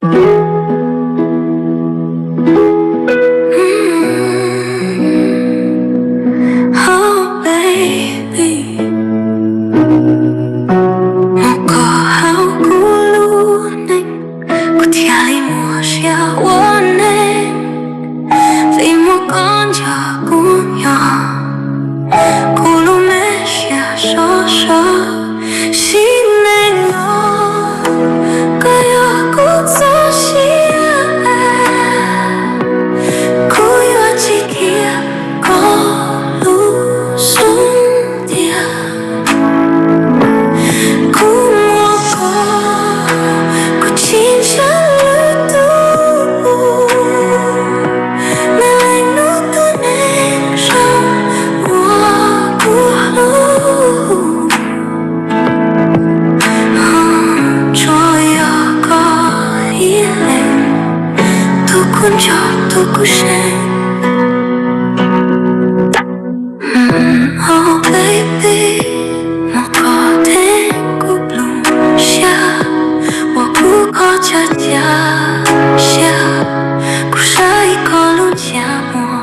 Oh baby, một câu hao cũ luôn anh, có theo lý mua xia quân em, vì một con chó cũ nhỏ, cũ luôn mẹ xia so so, xin anh lo, cái yêu cũ gió xia, cũ yêu chỉ kia có. Cuốn tròn tôi cứ xem Oh baby, một có thể cúp lùng xa Và cú có cha cha xa Cú sai có luôn cha mùa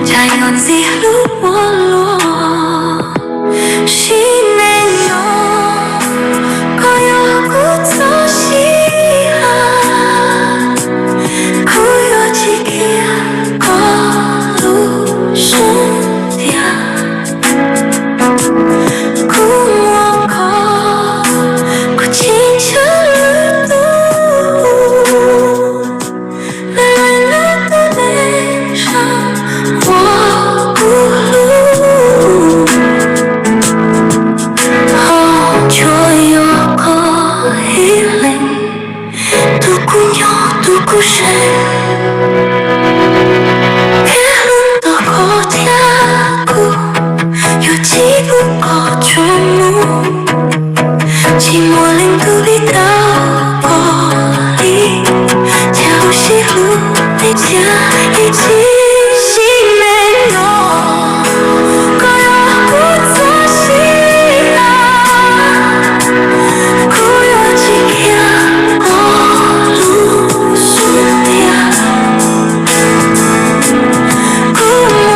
Chả nhọn gì lúc mua lúa Xin anh nó Có yêu cú gió xí故事。寂寞令独立到玻璃，潮汐路你家一起心没有，可要不再醒啊，可要几天过路苏呀，可我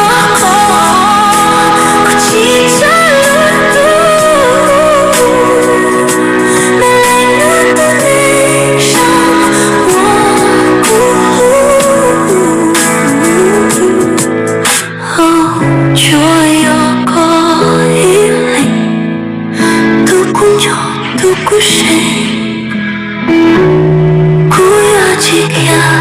可记着。故事，不要去看。